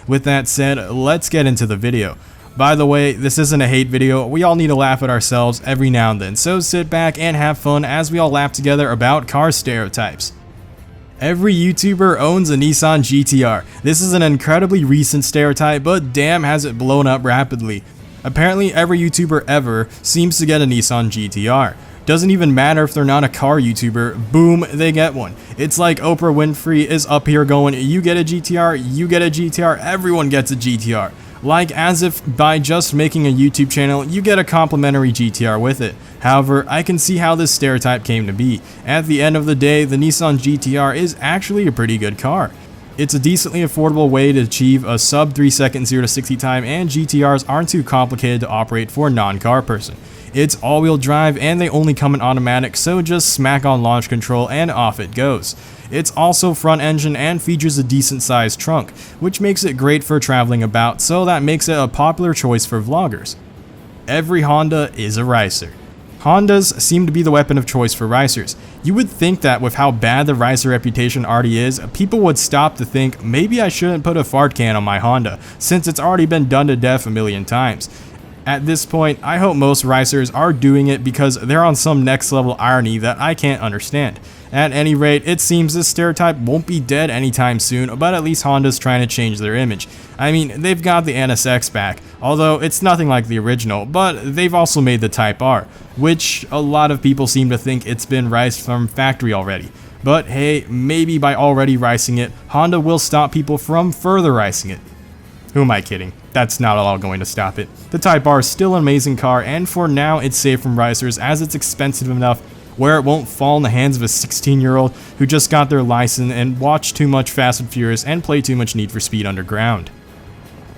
With that said, let's get into the video. By the way, this isn't a hate video, we all need to laugh at ourselves every now and then, so sit back and have fun as we all laugh together about car stereotypes. Every YouTuber owns a Nissan GTR. This is an incredibly recent stereotype, but damn has it blown up rapidly. Apparently every YouTuber ever seems to get a Nissan GTR. Doesn't even matter if they're not a car YouTuber, boom, they get one. It's like Oprah Winfrey is up here going, you get a GTR, you get a GTR, everyone gets a GTR. Like as if by just making a YouTube channel, you get a complimentary GTR with it. However, I can see how this stereotype came to be. At the end of the day, the Nissan GTR is actually a pretty good car. It's a decently affordable way to achieve a sub 3 second 0 to 60 time, and GTRs aren't too complicated to operate for a non-car person. It's all-wheel drive and they only come in automatic, so just smack on launch control and off it goes. It's also front engine and features a decent sized trunk, which makes it great for traveling about, so that makes it a popular choice for vloggers. Every Honda is a ricer. Hondas seem to be the weapon of choice for ricers. You would think that with how bad the ricer reputation already is, people would stop to think, maybe I shouldn't put a fart can on my Honda, since it's already been done to death a million times. At this point, I hope most ricers are doing it because they're on some next level irony that I can't understand. At any rate, it seems this stereotype won't be dead anytime soon, but at least Honda's trying to change their image. I mean, they've got the NSX back, although it's nothing like the original, but they've also made the Type R, which a lot of people seem to think it's been riced from factory already. But hey, maybe by already ricing it, Honda will stop people from further ricing it. Who am I kidding? That's not at all going to stop it. The Type R is still an amazing car, and for now it's safe from ricers as it's expensive enough where it won't fall in the hands of a 16-year-old who just got their license and watched too much Fast and Furious and played too much Need for Speed Underground.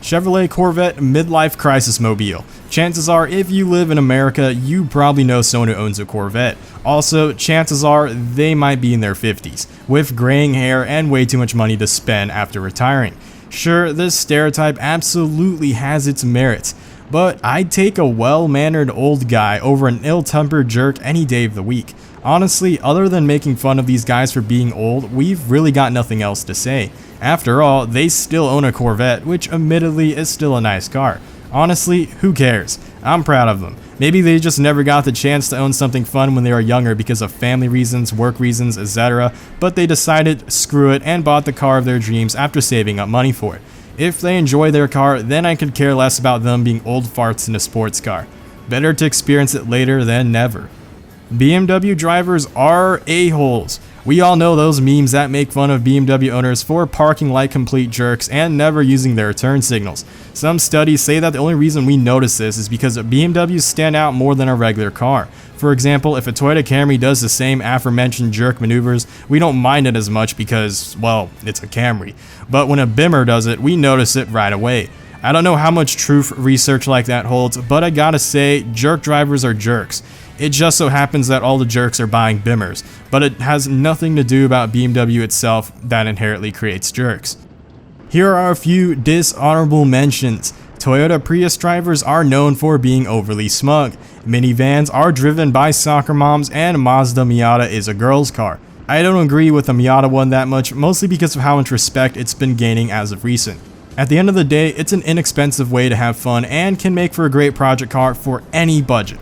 Chevrolet Corvette Midlife Crisis Mobile. Chances are, if you live in America, you probably know someone who owns a Corvette. Also, chances are they might be in their 50s, with graying hair and way too much money to spend after retiring. Sure, this stereotype absolutely has its merits, but I'd take a well-mannered old guy over an ill-tempered jerk any day of the week. Honestly, other than making fun of these guys for being old, we've really got nothing else to say. After all, they still own a Corvette, which admittedly is still a nice car. Honestly, who cares? I'm proud of them. Maybe they just never got the chance to own something fun when they were younger because of family reasons, work reasons, etc., but they decided screw it and bought the car of their dreams after saving up money for it. If they enjoy their car, then I could care less about them being old farts in a sports car. Better to experience it later than never. BMW drivers are a-holes. We all know those memes that make fun of BMW owners for parking like complete jerks and never using their turn signals. Some studies say that the only reason we notice this is because BMWs stand out more than a regular car. For example, if a Toyota Camry does the same aforementioned jerk maneuvers, we don't mind it as much because, well, it's a Camry. But when a Bimmer does it, we notice it right away. I don't know how much truth research like that holds, but I gotta say, jerk drivers are jerks. It just so happens that all the jerks are buying Bimmers, but it has nothing to do about BMW itself that inherently creates jerks. Here are a few dishonorable mentions. Toyota Prius drivers are known for being overly smug. Minivans are driven by soccer moms, and Mazda Miata is a girl's car. I don't agree with the Miata one that much, mostly because of how much respect it's been gaining as of recent. At the end of the day, it's an inexpensive way to have fun and can make for a great project car for any budget.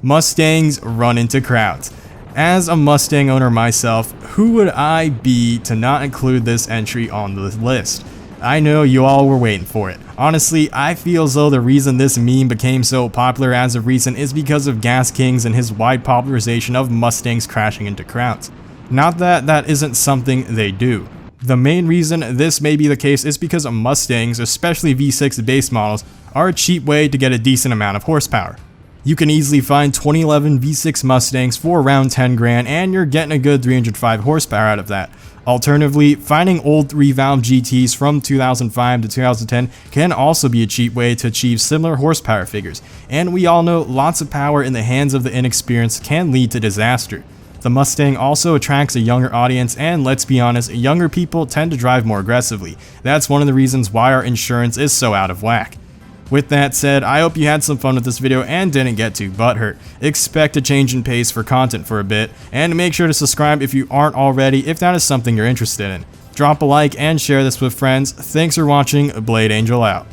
Mustangs run into crowds. As a Mustang owner myself, who would I be to not include this entry on the list? I know you all were waiting for it. Honestly, I feel as though the reason this meme became so popular as of recent is because of Gas Kings and his wide popularization of Mustangs crashing into crowds. Not that that isn't something they do. The main reason this may be the case is because Mustangs, especially V6 base models, are a cheap way to get a decent amount of horsepower. You can easily find 2011 V6 Mustangs for around 10 grand and you're getting a good 305 horsepower out of that. Alternatively, finding old 3-valve GTs from 2005 to 2010 can also be a cheap way to achieve similar horsepower figures, and we all know lots of power in the hands of the inexperienced can lead to disaster. The Mustang also attracts a younger audience, and let's be honest, younger people tend to drive more aggressively. That's one of the reasons why our insurance is so out of whack. With that said, I hope you had some fun with this video and didn't get too butthurt. Expect a change in pace for content for a bit, and make sure to subscribe if you aren't already if that is something you're interested in. Drop a like and share this with friends. Thanks for watching. Blade Angel out.